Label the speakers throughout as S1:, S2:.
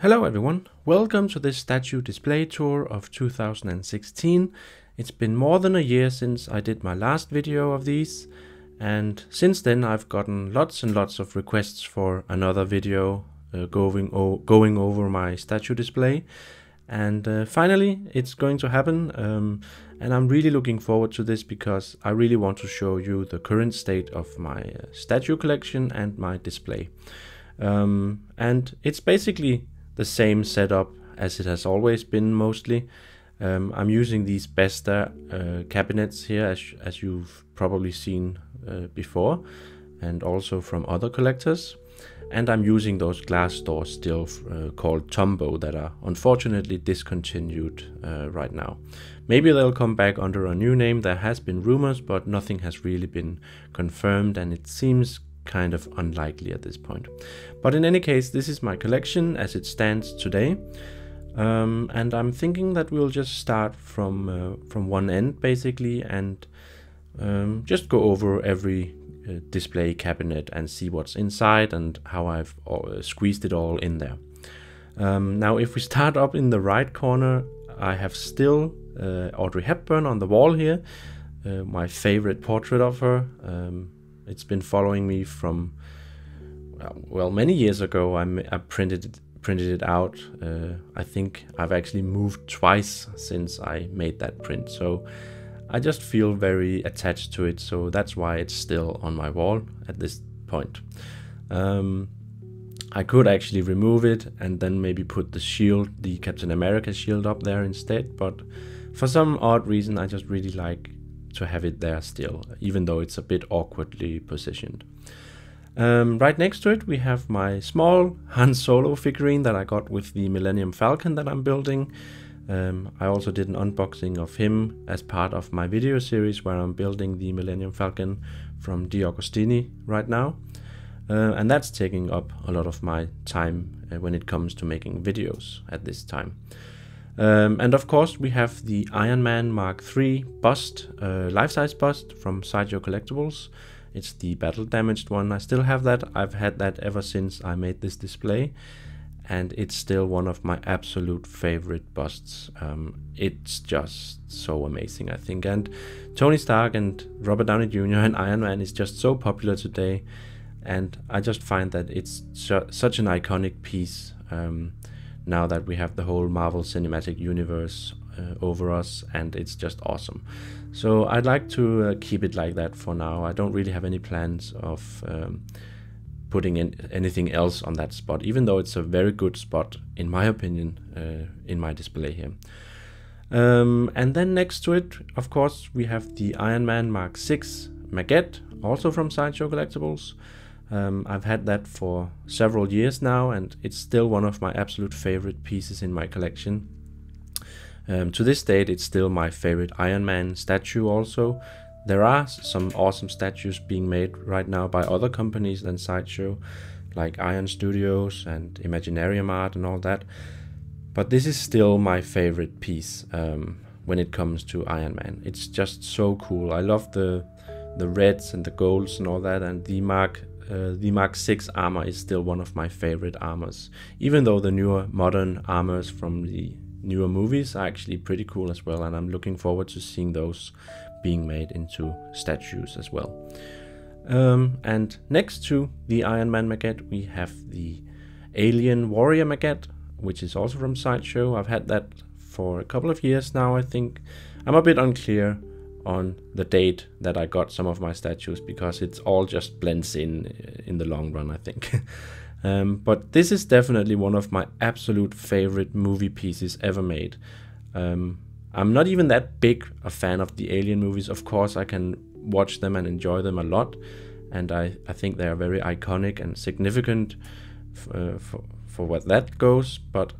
S1: Hello everyone, welcome to this statue display tour of 2016. It's been more than a year since I did my last video of these, and since then I've gotten lots and lots of requests for another video going over my statue display, and finally it's going to happen, and I'm really looking forward to this because I really want to show you the current state of my statue collection and my display. And it's basically the same setup as it has always been mostly. I'm using these Besta cabinets here as you've probably seen before, and also from other collectors. And I'm using those glass doors still called Tombow that are unfortunately discontinued right now. Maybe they'll come back under a new name. There has been rumors, but nothing has really been confirmed, and it seems kind of unlikely at this point. But in any case, this is my collection as it stands today, and I'm thinking that we'll just start from one end basically, and just go over every display cabinet and see what's inside and how I've squeezed it all in there. Now if we start up in the right corner, I have still Audrey Hepburn on the wall here, my favorite portrait of her. It's been following me from, well, many years ago. I printed it out. I think I've actually moved twice since I made that print, so I just feel very attached to it, so that's why it's still on my wall at this point. I could actually remove it and then maybe put the shield, the Captain America shield, up there instead, but for some odd reason I just really like to have it there still, even though it's a bit awkwardly positioned. Right next to it we have my small Han Solo figurine that I got with the Millennium Falcon that I'm building. I also did an unboxing of him as part of my video series where I'm building the Millennium Falcon from D'Agostini right now, and that's taking up a lot of my time when it comes to making videos at this time. And of course we have the Iron Man Mark III bust, life-size bust from Sideshow Collectibles. It's the battle damaged one. I still have that. I've had that ever since I made this display, and it's still one of my absolute favorite busts. It's just so amazing, I think, and Tony Stark and Robert Downey Jr. and Iron Man is just so popular today, and I just find that it's such an iconic piece now that we have the whole Marvel Cinematic Universe over us, and it's just awesome. So I'd like to keep it like that for now. I don't really have any plans of putting in anything else on that spot, even though it's a very good spot in my opinion in my display here. And then next to it, of course, we have the Iron Man Mark VI Maquette, also from Sideshow Collectibles. I've had that for several years now, and it's still one of my absolute favorite pieces in my collection. To this date, it's still my favorite Iron Man statue also. There are some awesome statues being made right now by other companies than Sideshow, like Iron Studios and Imaginarium Art and all that. But this is still my favorite piece when it comes to Iron Man. It's just so cool. I love the reds and the golds and all that, and the Mark VI armor is still one of my favorite armors, even though the newer modern armors from the newer movies are actually pretty cool as well, and I'm looking forward to seeing those being made into statues as well. And next to the Iron Man maquette we have the Alien Warrior maquette, which is also from Sideshow. I've had that for a couple of years now, I think. I'm a bit unclear on the date that I got some of my statues because it's all just blends in the long run, I think. But this is definitely one of my absolute favorite movie pieces ever made. I'm not even that big a fan of the Alien movies. Of course I can watch them and enjoy them a lot, and I think they are very iconic and significant for what that goes, but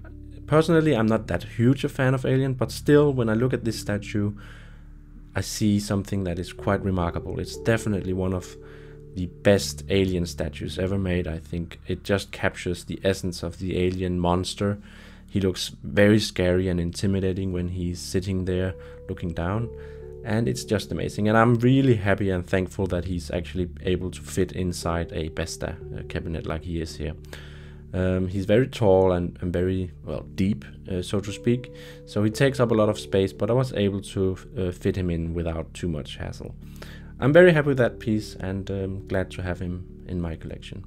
S1: personally I'm not that huge a fan of Alien. But still, when I look at this statue, I see something that is quite remarkable. It's definitely one of the best Alien statues ever made, I think. It just captures the essence of the alien monster. He looks very scary and intimidating when he's sitting there looking down, and it's just amazing. And I'm really happy and thankful that he's actually able to fit inside a Besta cabinet like he is here. He's very tall and very, well, deep, so to speak. So he takes up a lot of space, but I was able to fit him in without too much hassle. I'm very happy with that piece and glad to have him in my collection.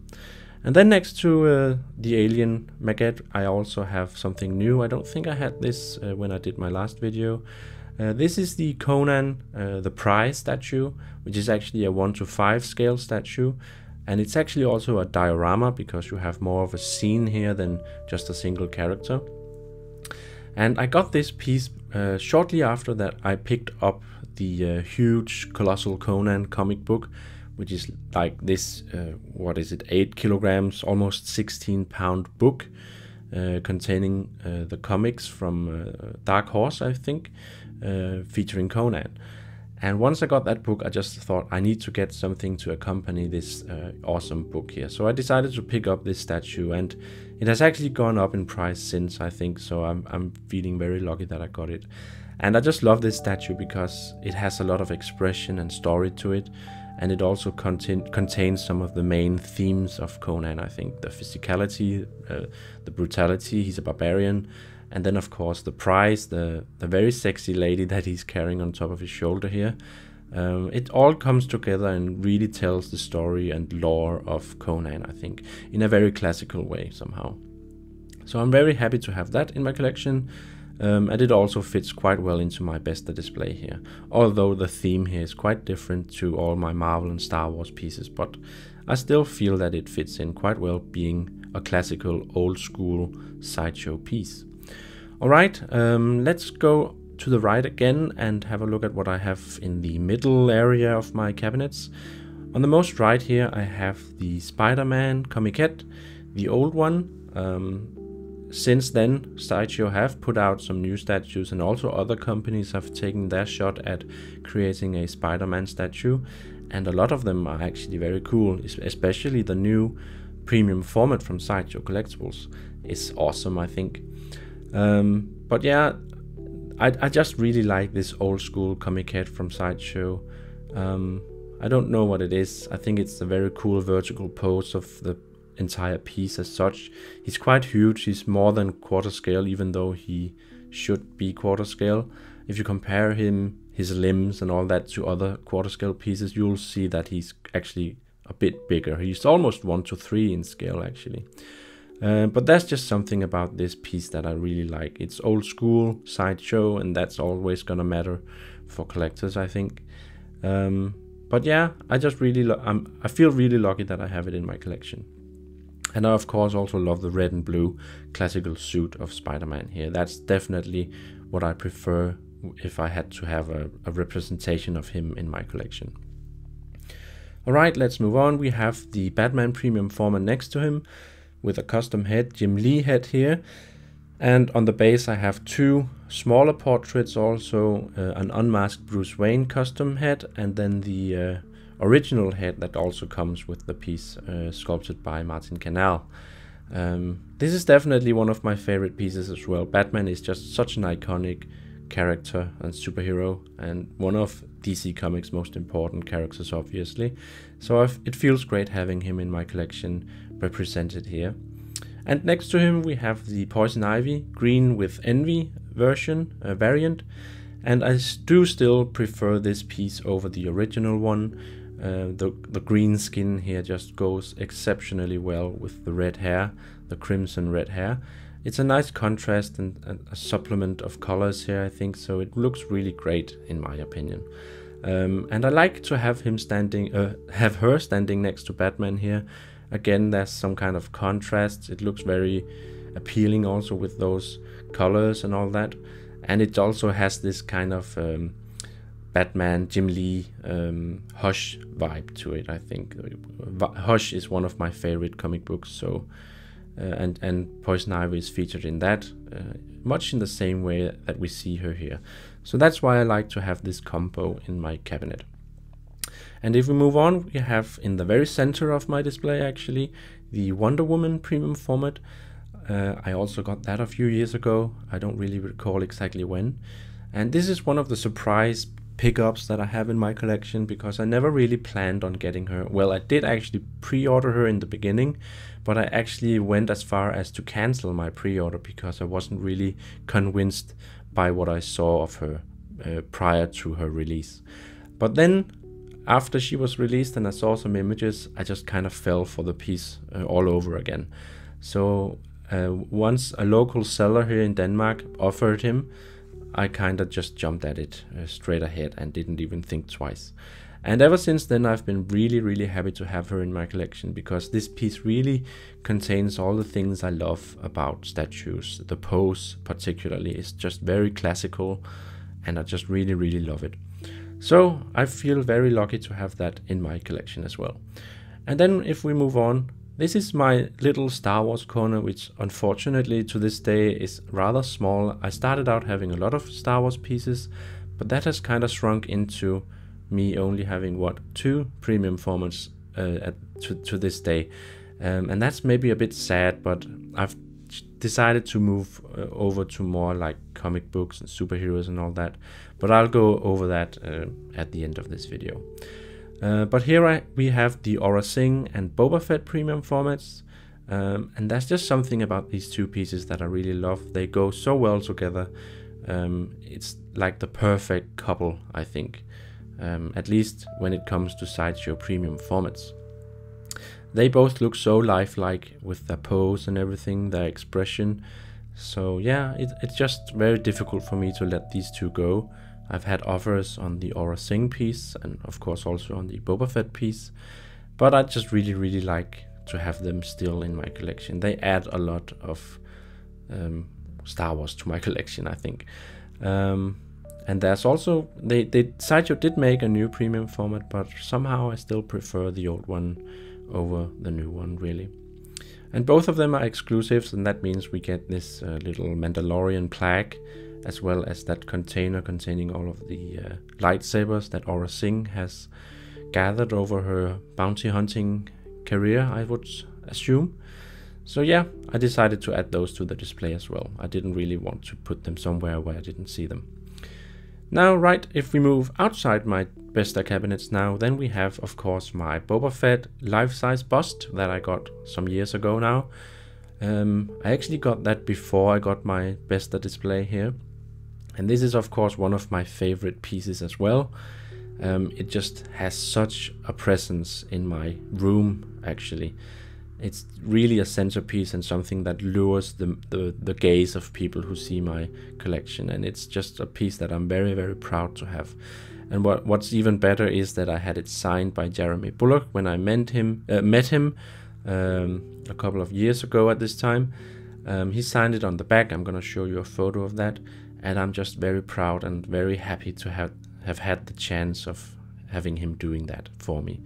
S1: And then next to the alien maquette, I also have something new. I don't think I had this when I did my last video. This is the Conan the Prize statue, which is actually a 1:5 scale statue. And it's actually also a diorama because you have more of a scene here than just a single character. And I got this piece shortly after that I picked up the huge Colossal Conan comic book, which is like this, 8 kilograms, almost 16-pound book containing the comics from Dark Horse, I think, featuring Conan. And once I got that book, I just thought I need to get something to accompany this awesome book here. So I decided to pick up this statue, and it has actually gone up in price since, I think. So I'm feeling very lucky that I got it. And I just love this statue because it has a lot of expression and story to it. And it also contains some of the main themes of Conan, I think. The physicality, the brutality, he's a barbarian. And then, of course, the prize, the very sexy lady that he's carrying on top of his shoulder here. It all comes together and really tells the story and lore of Conan, I think, in a very classical way somehow. So I'm very happy to have that in my collection. And it also fits quite well into my Besta display here. Although the theme here is quite different to all my Marvel and Star Wars pieces, but I still feel that it fits in quite well, being a classical old school sideshow piece. Alright, let's go to the right again and have a look at what I have in the middle area of my cabinets. On the most right here I have the Spider-Man comiquette, the old one. Since then, Sideshow have put out some new statues, and also other companies have taken their shot at creating a Spider-Man statue, and a lot of them are actually very cool, especially the new premium format from Sideshow Collectibles is awesome, I think. But yeah, I just really like this old school comiquette from Sideshow. I don't know what it is. I think it's a very cool vertical pose of the entire piece as such. He's quite huge. He's more than quarter scale, even though he should be quarter scale. If you compare him, his limbs and all that to other quarter scale pieces, you'll see that he's actually a bit bigger. He's almost 1:3 in scale actually. But that's just something about this piece that I really like. It's old school Sideshow, and that's always gonna matter for collectors, I think. But yeah, I just really I feel really lucky that I have it in my collection. And I of course also love the red and blue classical suit of Spider-Man here. That's definitely what I prefer if I had to have a representation of him in my collection. Alright, let's move on. We have the Batman premium format next to him with a custom head, Jim Lee head here. And on the base I have two smaller portraits also, an unmasked Bruce Wayne custom head, and then the original head that also comes with the piece sculpted by Martin Canal. This is definitely one of my favorite pieces as well. Batman is just such an iconic character and superhero, and one of DC Comics' most important characters, obviously. So it feels great having him in my collection represented here. And next to him we have the Poison Ivy green with Envy variant, and I do still prefer this piece over the original one. The green skin here just goes exceptionally well with the red hair, the crimson red hair. It's a nice contrast and a supplement of colors here, I think, so it looks really great in my opinion. And I like to have him have her standing next to Batman here. Again, there's some kind of contrast. It looks very appealing also with those colors and all that. And it also has this kind of Batman, Jim Lee, Hush vibe to it, I think. Hush is one of my favorite comic books, so and Poison Ivy is featured in that, much in the same way that we see her here. So that's why I like to have this combo in my cabinet. And if we move on, we have in the very center of my display actually the Wonder Woman premium format. I also got that a few years ago. I don't really recall exactly when. And this is one of the surprise pickups that I have in my collection, because I never really planned on getting her. Well, I did actually pre-order her in the beginning, but I actually went as far as to cancel my pre-order because I wasn't really convinced by what I saw of her prior to her release. But then after she was released and I saw some images, I just kind of fell for the piece all over again. So once a local seller here in Denmark offered him, I kind of just jumped at it straight ahead and didn't even think twice. And ever since then I've been really happy to have her in my collection, because this piece really contains all the things I love about statues. The pose particularly is just very classical, and I just really love it. So I feel very lucky to have that in my collection as well. And then if we move on, this is my little Star Wars corner, which unfortunately to this day is rather small. I started out having a lot of Star Wars pieces, but that has kind of shrunk into me only having, what, 2 premium formats to this day. And that's maybe a bit sad, but I've decided to move over to more like comic books and superheroes and all that. But I'll go over that at the end of this video. But here we have the Aurra Sing and Boba Fett premium formats. And that's just something about these 2 pieces that I really love. They go so well together. It's like the perfect couple, I think. At least when it comes to Sideshow premium formats. They both look so lifelike with their pose and everything, their expression. So yeah, it's just very difficult for me to let these 2 go. I've had offers on the Aurra Sing piece and of course also on the Boba Fett piece, but I just really like to have them still in my collection. They add a lot of Star Wars to my collection, I think. And there's also, Sideshow did make a new premium format, but somehow I still prefer the old one over the new one, really. And both of them are exclusives, and that means we get this little Mandalorian plaque, as well as that container containing all of the lightsabers that Aurra Sing has gathered over her bounty hunting career, I would assume. So yeah, I decided to add those to the display as well. I didn't really want to put them somewhere where I didn't see them. Now, right, if we move outside my Besta cabinets now, then we have, of course, my Boba Fett life-size bust that I got some years ago now. I actually got that before I got my Besta display here. And this is, of course, one of my favorite pieces as well. It just has such a presence in my room, actually. It's really a centerpiece and something that lures the gaze of people who see my collection, and it's just a piece that I'm very proud to have. And what's even better is that I had it signed by Jeremy Bulloch when I met him a couple of years ago at this time. He signed it on the back. I'm gonna show you a photo of that, and I'm just very proud and very happy to have had the chance of having him doing that for me.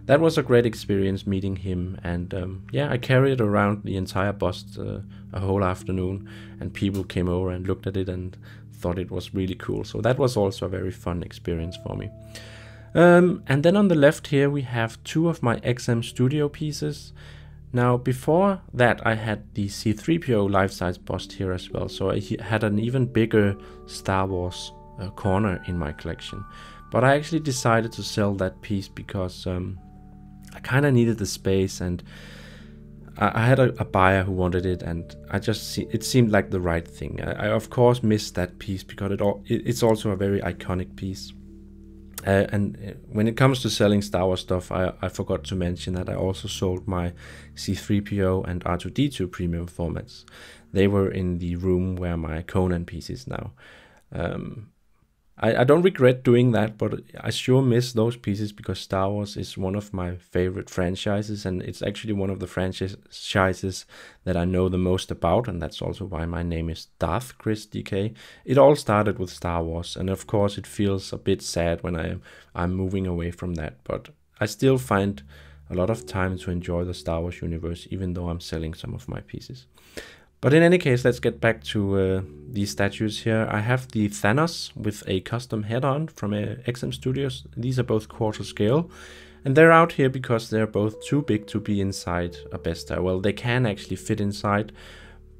S1: That was a great experience meeting him, and yeah, I carried around the entire bust a whole afternoon, and people came over and looked at it and thought it was really cool. So that was also a very fun experience for me. And then on the left here we have 2 of my XM Studio pieces. Now before that I had the C-3PO life-size bust here as well, so I had an even bigger Star Wars corner in my collection. But I actually decided to sell that piece because I kind of needed the space, and I had a buyer who wanted it, and it seemed like the right thing. I of course missed that piece because it's also a very iconic piece. And when it comes to selling Star Wars stuff, I forgot to mention that I also sold my C-3PO and R2-D2 premium formats. They were in the room where my Conan piece is now. I don't regret doing that, but I sure miss those pieces because Star Wars is one of my favorite franchises, and it's actually one of the franchises that I know the most about, and that's also why my name is DarthChrisDK. It all started with Star Wars, and of course it feels a bit sad when I'm moving away from that, but I still find a lot of time to enjoy the Star Wars universe, even though I'm selling some of my pieces. But in any case, let's get back to these statues here. I have the Thanos with a custom head on from XM Studios. These are both quarter scale, and they're out here because they're both too big to be inside a Besta. Well, they can actually fit inside,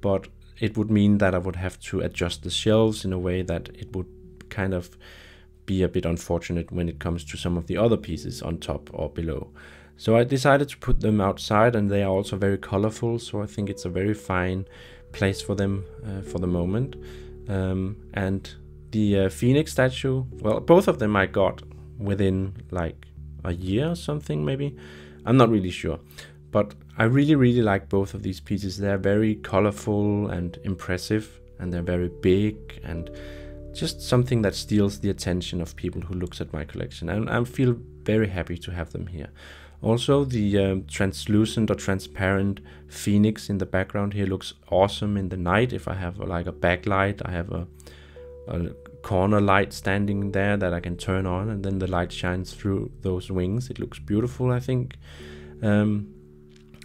S1: but it would mean that I would have to adjust the shelves in a way that it would kind of be a bit unfortunate when it comes to some of the other pieces on top or below. So I decided to put them outside, and they are also very colorful, so I think it's a very fine place for them for the moment. And the Phoenix statue, well, both of them I got within like a year or something, maybe. I'm not really sure. But I really like both of these pieces. They're very colorful and impressive, and they're very big, and just something that steals the attention of people who looks at my collection. And I feel very happy to have them here. Also, the translucent or transparent phoenix in the background here looks awesome in the night. If I have like a backlight, I have a corner light standing there that I can turn on, and then the light shines through those wings. It looks beautiful, I think.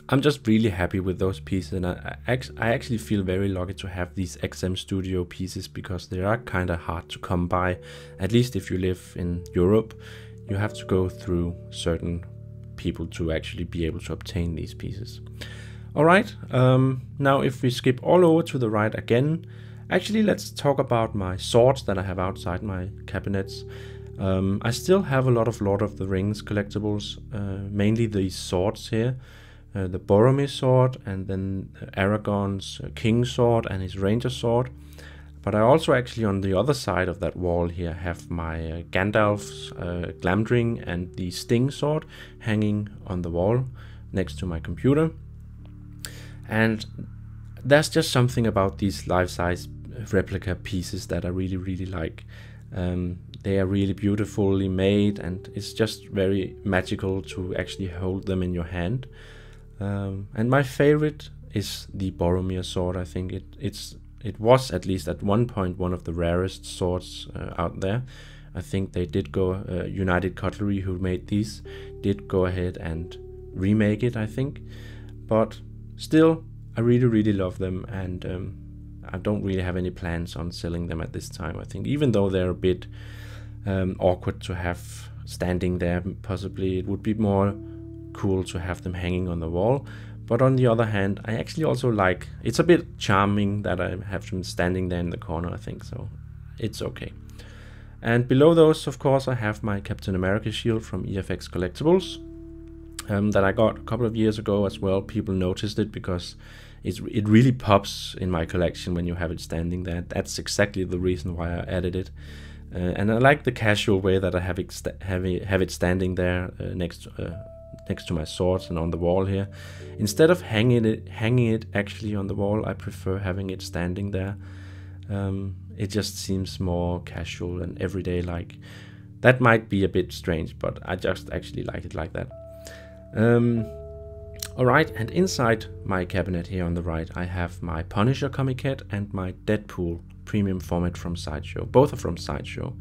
S1: I'm just really happy with those pieces, and I actually feel very lucky to have these XM Studio pieces, because they are kind of hard to come by. At least if you live in Europe, you have to go through certain people to actually be able to obtain these pieces. Alright, now if we skip all over to the right again, actually let's talk about my swords that I have outside my cabinets. I still have a lot of Lord of the Rings collectibles, mainly these swords here. The Boromir sword, and then Aragorn's king sword and his ranger sword. But I also actually, on the other side of that wall here, have my Gandalf's Glamdring and the Sting sword hanging on the wall next to my computer. And there's just something about these life-size replica pieces that I really like. They are really beautifully made, and it's just very magical to actually hold them in your hand. And my favorite is the Boromir sword. I think it was, at least at one point, one of the rarest swords out there. I think they did go, United Cutlery, who made these, did go ahead and remake it, I think. But still, I really love them, and I don't really have any plans on selling them at this time, I think. Even though they're a bit awkward to have standing there, possibly it would be more cool to have them hanging on the wall. But on the other hand, I actually also like, it's a bit charming that I have them standing there in the corner, I think, so it's okay. And below those, of course, I have my Captain America shield from EFX Collectibles that I got a couple of years ago as well. People noticed it because it really pops in my collection when you have it standing there. That's exactly the reason why I added it. And I like the casual way that I have it standing there next to my swords and on the wall here. Instead of hanging it actually on the wall, I prefer having it standing there. It just seems more casual and everyday like. That might be a bit strange, but I just actually like it like that. Alright, and inside my cabinet here on the right, I have my Punisher comic kit and my Deadpool premium format from Sideshow. Both are from Sideshow.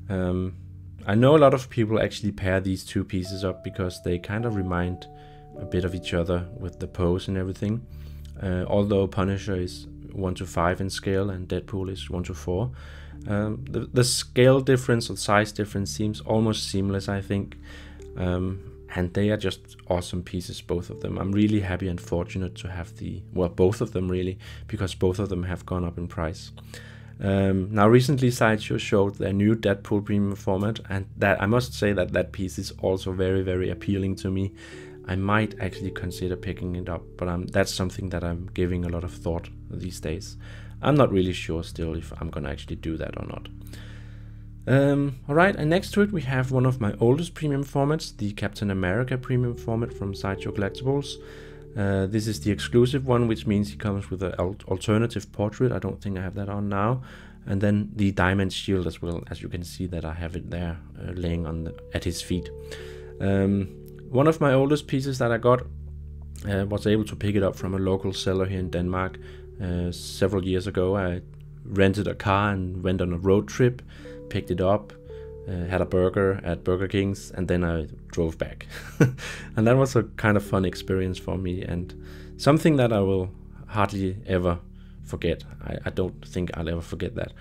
S1: I know a lot of people actually pair these two pieces up because they kind of remind a bit of each other with the pose and everything. Although Punisher is 1:5 in scale and Deadpool is 1:4. The scale difference or size difference seems almost seamless, I think. And they are just awesome pieces, both of them. I'm really happy and fortunate to have both of them really, because both of them have gone up in price. Now recently Sideshow showed their new Deadpool premium format, and that I must say that piece is also very appealing to me. I might actually consider picking it up, but that's something that I'm giving a lot of thought these days. I'm not really sure still if I'm gonna actually do that or not. Alright, and next to it we have one of my oldest premium formats, the Captain America premium format from Sideshow Collectibles. This is the exclusive one, which means he comes with an alternative portrait. I don't think I have that on now. And then the diamond shield as well, as you can see that I have it there laying at his feet. One of my oldest pieces that I got, was able to pick it up from a local seller here in Denmark several years ago. I rented a car and went on a road trip, picked it up, had a burger at Burger King's, and then I drove back. And that was a kind of fun experience for me, and something that I will hardly ever forget. I don't think I'll ever forget that.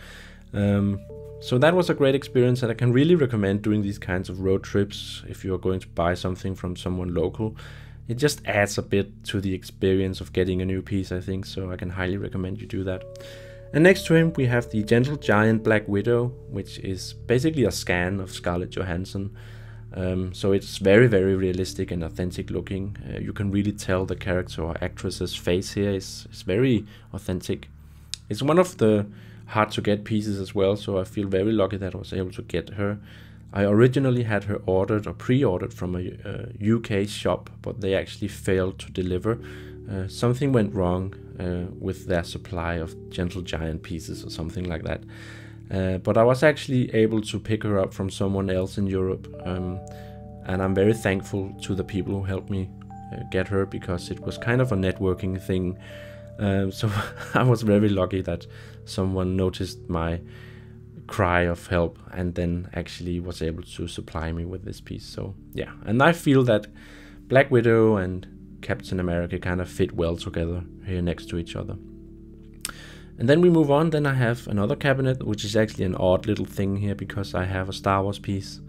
S1: So that was a great experience, and I can really recommend doing these kinds of road trips if you're going to buy something from someone local. It just adds a bit to the experience of getting a new piece, I think, so I can highly recommend you do that. And next to him we have the Gentle Giant Black Widow, which is basically a scan of Scarlett Johansson. So it's very, very realistic and authentic looking. You can really tell the character or actress's face here is very authentic. It's one of the hard to get pieces as well, so I feel very lucky that I was able to get her. I originally had her ordered or pre-ordered from a UK shop, but they actually failed to deliver. Something went wrong with their supply of Gentle Giant pieces or something like that. But I was actually able to pick her up from someone else in Europe, and I'm very thankful to the people who helped me get her, because it was kind of a networking thing. So I was very lucky that someone noticed my cry of help and then actually was able to supply me with this piece. So yeah, and I feel that Black Widow and Captain America kind of fit well together here next to each other. And then we move on. Then I have another cabinet, which is actually an odd little thing here because I have a Star Wars piece.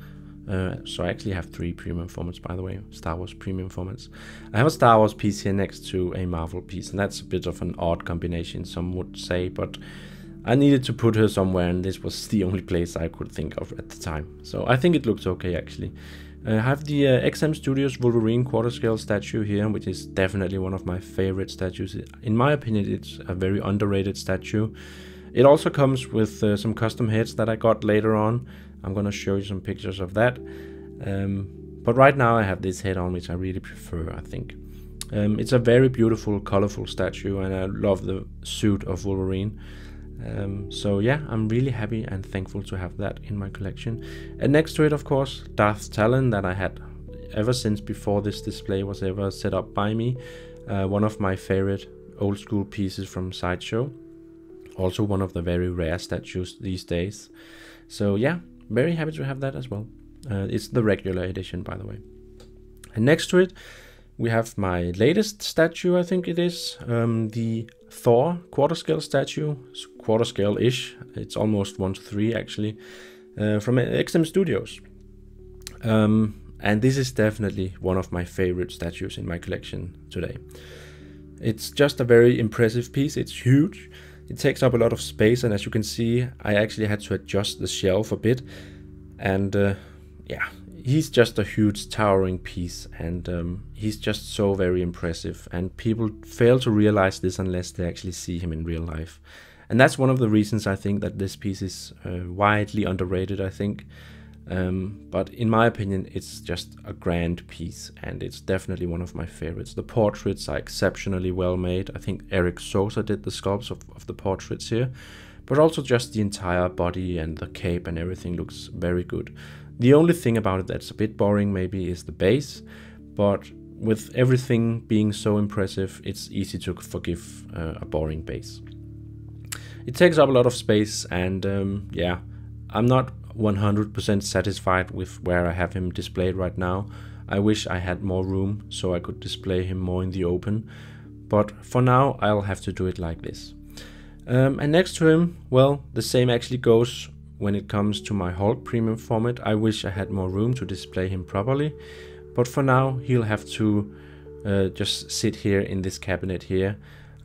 S1: So I actually have 3 premium formats, by the way, Star Wars premium formats. I have a Star Wars piece here next to a Marvel piece, and that's a bit of an odd combination, some would say, but I needed to put her somewhere, and this was the only place I could think of at the time. So I think it looks okay, actually. I have the XM Studios Wolverine quarter scale statue here, which is definitely one of my favorite statues. In my opinion, it's a very underrated statue. It also comes with some custom heads that I got later on. I'm gonna show you some pictures of that. But right now I have this head on, which I really prefer, I think. It's a very beautiful, colorful statue, and I love the suit of Wolverine. So yeah, I'm really happy and thankful to have that in my collection. And next to it, of course, Darth's Talon that I had ever since before this display was ever set up by me. One of my favorite old school pieces from Sideshow. Also one of the very rare statues these days. So yeah, very happy to have that as well. It's the regular edition, by the way. And next to it, we have my latest statue, I think it is, the Thor quarter scale statue. It's quarter scale-ish. It's almost 1:3 actually, from XM Studios. And this is definitely one of my favorite statues in my collection today. It's just a very impressive piece. It's huge. It takes up a lot of space, and as you can see, I actually had to adjust the shelf a bit. And yeah, he's just a huge towering piece, and he's just so very impressive, and people fail to realize this unless they actually see him in real life. And that's one of the reasons I think that this piece is widely underrated, I think. But in my opinion, it's just a grand piece, and it's definitely one of my favorites. The portraits are exceptionally well made. I think Eric Sosa did the sculpts of the portraits here, but also just the entire body and the cape and everything looks very good. The only thing about it that's a bit boring maybe is the base, but with everything being so impressive, it's easy to forgive a boring base. It takes up a lot of space, and yeah, I'm not 100% satisfied with where I have him displayed right now. I wish I had more room so I could display him more in the open, but for now I'll have to do it like this. And next to him, well, the same actually goes when it comes to my Hulk premium format. I wish I had more room to display him properly, but for now he'll have to just sit here in this cabinet here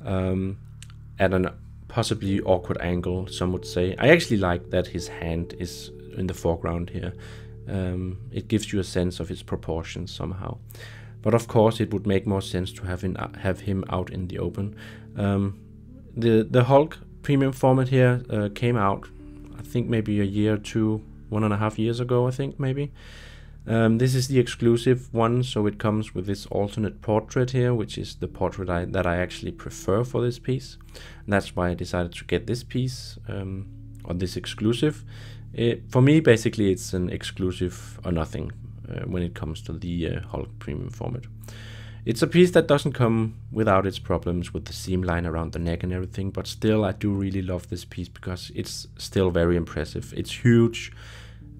S1: at an possibly awkward angle, some would say. I actually like that his hand is in the foreground here. It gives you a sense of his proportions somehow. But of course it would make more sense to have him out in the open. The Hulk premium format here came out, I think maybe a year or two, 1.5 years ago, I think maybe. This is the exclusive one, so it comes with this alternate portrait here, which is the portrait that I actually prefer for this piece. And that's why I decided to get this piece, or this exclusive. For me, basically, it's an exclusive or nothing when it comes to the Hulk premium format. It's a piece that doesn't come without its problems with the seam line around the neck and everything, but still I do really love this piece because it's still very impressive. It's huge.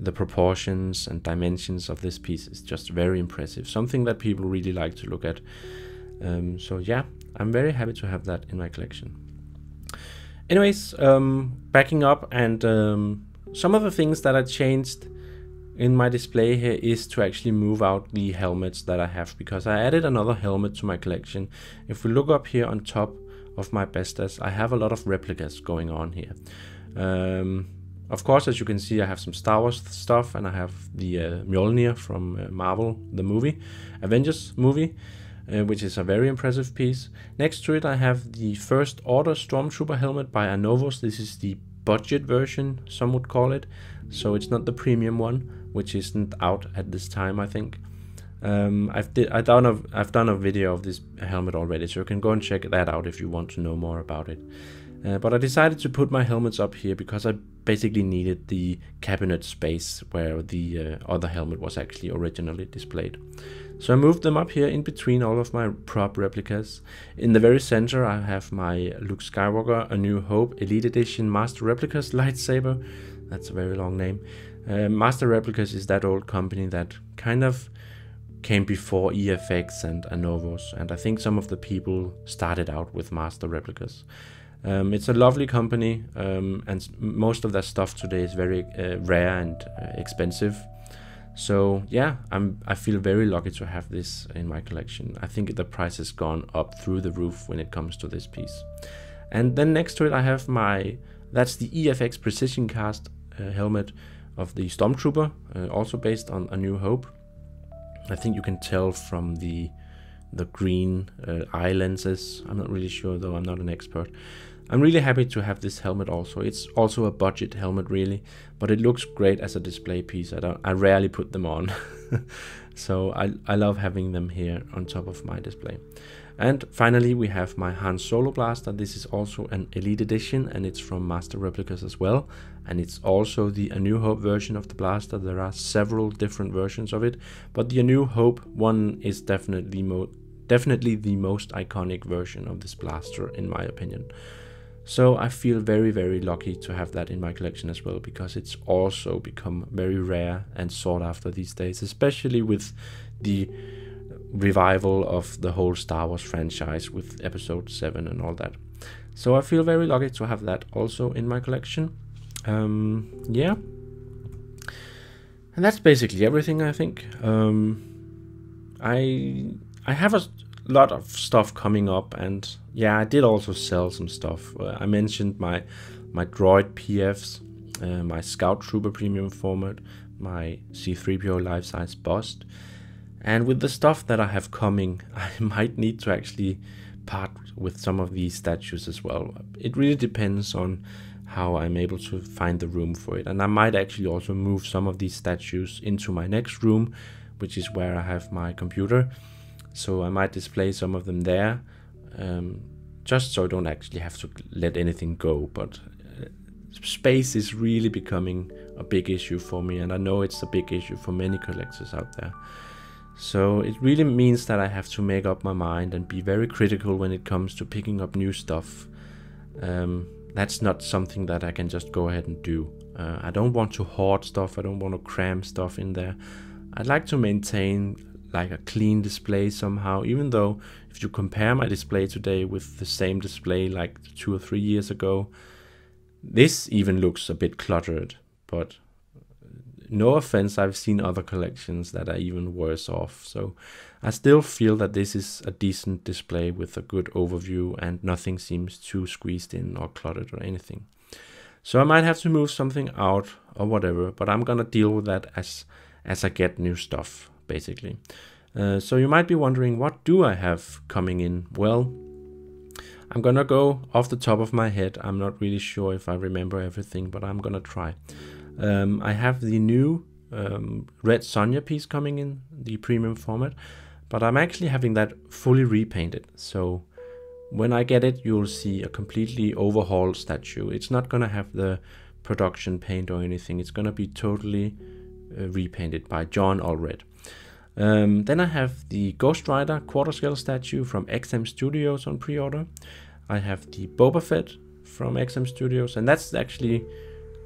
S1: The proportions and dimensions of this piece is just very impressive, something that people really like to look at. So yeah, I'm very happy to have that in my collection. Anyways, backing up, and some of the things that I changed in my display here is to actually move out the helmets that I have, because I added another helmet to my collection. If we look up here on top of my bestas. I have a lot of replicas going on here. Of course, as you can see, I have some Star Wars stuff, and I have the Mjolnir from Marvel, the movie, Avengers movie, which is a very impressive piece. Next to it, I have the First Order Stormtrooper helmet by Anovos. This is the budget version, some would call it, so it's not the premium one, which isn't out at this time, I think. I've done a video of this helmet already, so you can go and check that out if you want to know more about it. But I decided to put my helmets up here because I basically needed the cabinet space where the other helmet was actually originally displayed. So I moved them up here in between all of my prop replicas. In the very center I have my Luke Skywalker A New Hope Elite Edition Master Replicas lightsaber. That's a very long name. Master Replicas is that old company that kind of came before EFX and Anovos, and I think some of the people started out with Master Replicas. It's a lovely company, and most of their stuff today is very rare and expensive. So yeah, I feel very lucky to have this in my collection. I think the price has gone up through the roof when it comes to this piece. And then next to it I have that's the EFX Precision Cast helmet of the Stormtrooper, also based on A New Hope. I think you can tell from the green eye lenses. I'm not really sure though, I'm not an expert. I'm really happy to have this helmet also. It's also a budget helmet really, but it looks great as a display piece. I rarely put them on. So I love having them here on top of my display. And finally we have my Han Solo blaster. This is also an Elite Edition, and it's from Master Replicas as well. And it's also the A New Hope version of the blaster. There are several different versions of it, but the A New Hope one is definitely the most iconic version of this blaster in my opinion. So I feel very, very lucky to have that in my collection as well, because it's also become very rare and sought after these days, especially with the revival of the whole Star Wars franchise with Episode 7 and all that. So I feel very lucky to have that also in my collection. Yeah, and that's basically everything, I think. I have a lot of stuff coming up, and yeah, I did also sell some stuff. I mentioned my droid PFs, my Scout Trooper premium format, my C-3PO life-size bust, and with the stuff that I have coming, I might need to actually part with some of these statues as well. It really depends on how I'm able to find the room for it, and I might actually also move some of these statues into my next room, which is where I have my computer. So I might display some of them there, just so I don't actually have to let anything go. But space is really becoming a big issue for me, and I know it's a big issue for many collectors out there. So it really means that I have to make up my mind and be very critical when it comes to picking up new stuff. That's not something that I can just go ahead and do. I don't want to hoard stuff, I don't want to cram stuff in there. I'd like to maintain like a clean display somehow, even though if you compare my display today with the same display like 2 or 3 years ago, this even looks a bit cluttered. But no offense, I've seen other collections that are even worse off, so I still feel that this is a decent display with a good overview and nothing seems too squeezed in or cluttered or anything. So I might have to move something out or whatever, but I'm gonna deal with that as I get new stuff, basically. So you might be wondering, what do I have coming in? Well, I'm gonna go off the top of my head. I'm not really sure if I remember everything, but I'm gonna try. I have the new Red Sonja piece coming in, the premium format, but I'm actually having that fully repainted. So when I get it, you'll see a completely overhauled statue. It's not gonna have the production paint or anything. It's gonna be totally repainted by John Allred. Then I have the Ghost Rider quarter scale statue from XM Studios on pre-order. I have the Boba Fett from XM Studios, and that's actually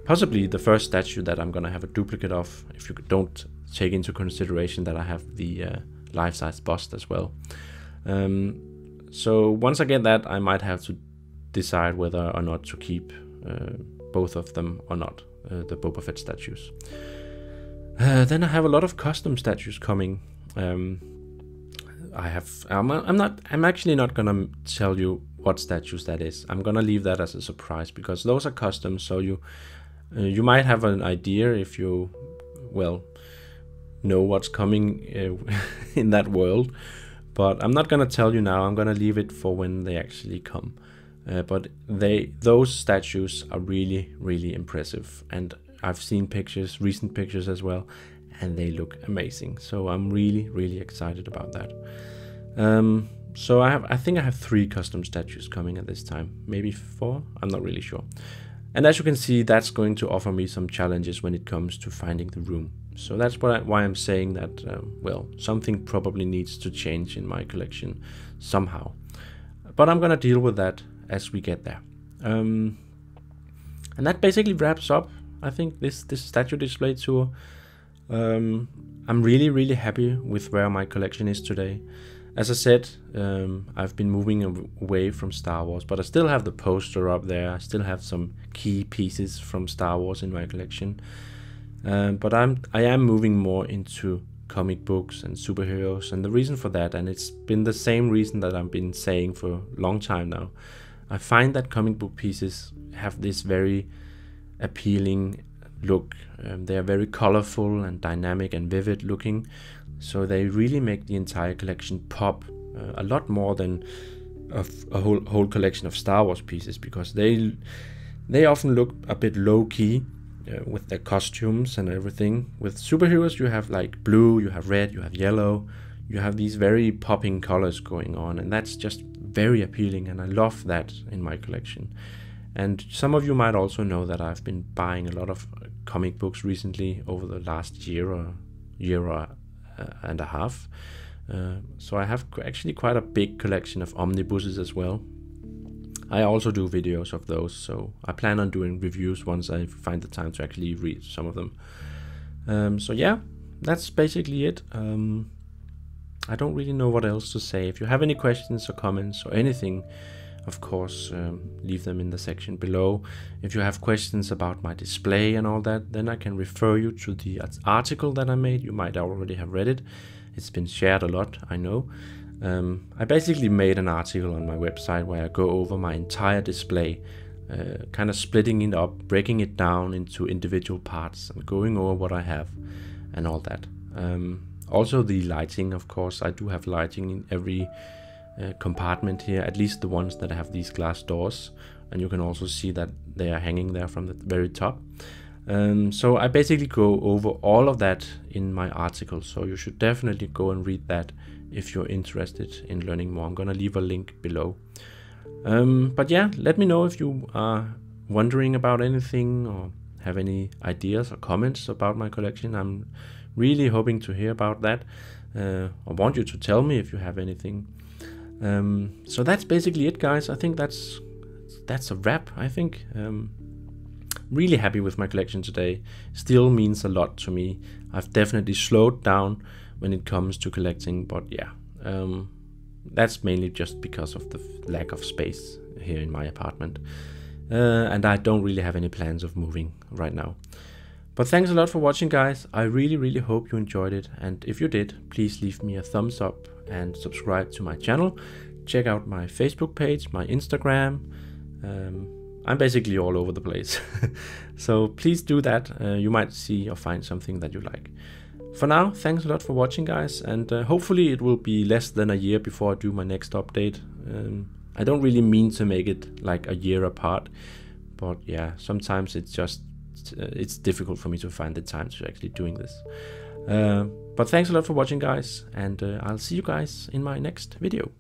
S1: possibly the first statue that I'm gonna have a duplicate of, if you don't take into consideration that I have the life-size bust as well. So once I get that, I might have to decide whether or not to keep both of them or not, the Boba Fett statues. Then I have a lot of custom statues coming. I'm actually not gonna tell you what statues that is. I'm gonna leave that as a surprise because those are custom, so you might have an idea if you, well, know what's coming in that world. But I'm not gonna tell you now. I'm gonna leave it for when they actually come. But those statues are really, really impressive, and I've seen pictures, recent pictures as well, and they look amazing. So I'm really, really excited about that. So I think I have 3 custom statues coming at this time, maybe 4. I'm not really sure. And as you can see, that's going to offer me some challenges when it comes to finding the room. So that's why I'm saying that, well, something probably needs to change in my collection somehow. But I'm gonna deal with that as we get there. And that basically wraps up, I think, this statue display tour. I'm really, really happy with where my collection is today. As I said, I've been moving away from Star Wars, but I still have the poster up there. I still have some key pieces from Star Wars in my collection. But I am moving more into comic books and superheroes, and the reason for that, and it's been the same reason that I've been saying for a long time now, I find that comic book pieces have this very appealing look. They are very colorful and dynamic and vivid looking, so they really make the entire collection pop a lot more than a whole collection of Star Wars pieces, because they often look a bit low-key with their costumes and everything. With superheroes, you have like blue, you have red, you have yellow, you have these very popping colors going on, and that's just very appealing, and I love that in my collection. And some of you might also know that I've been buying a lot of comic books recently over the last year and a half. So I have actually quite a big collection of omnibuses as well. I also do videos of those, so I plan on doing reviews once I find the time to actually read some of them. So yeah, that's basically it. I don't really know what else to say. If you have any questions or comments or anything, of course, leave them in the section below. If you have questions about my display and all that, then I can refer you to the article that I made. You might already have read it. It's been shared a lot, I know. I basically made an article on my website where I go over my entire display, kind of splitting it up, breaking it down into individual parts and going over what I have and all that. Also the lighting, of course, I do have lighting in every compartment here, at least the ones that have these glass doors, and you can also see that they are hanging there from the very top. So I basically go over all of that in my article, so you should definitely go and read that if you're interested in learning more. I'm gonna leave a link below. But yeah, let me know if you are wondering about anything or have any ideas or comments about my collection. I'm really hoping to hear about that. I want you to tell me if you have anything. So that's basically it, guys. I think that's a wrap, I think. Really happy with my collection today. Still means a lot to me. I've definitely slowed down when it comes to collecting, but yeah, that's mainly just because of the lack of space here in my apartment. And I don't really have any plans of moving right now. But thanks a lot for watching, guys. I really, really hope you enjoyed it. And if you did, please leave me a thumbs up and subscribe to my channel. Check out my Facebook page, my Instagram. I'm basically all over the place. So please do that. You might see or find something that you like. For now, thanks a lot for watching, guys. And hopefully it will be less than a year before I do my next update. I don't really mean to make it like a year apart. But yeah, sometimes it's just it's difficult for me to find the time to actually doing this. But thanks a lot for watching, guys, and I'll see you guys in my next video.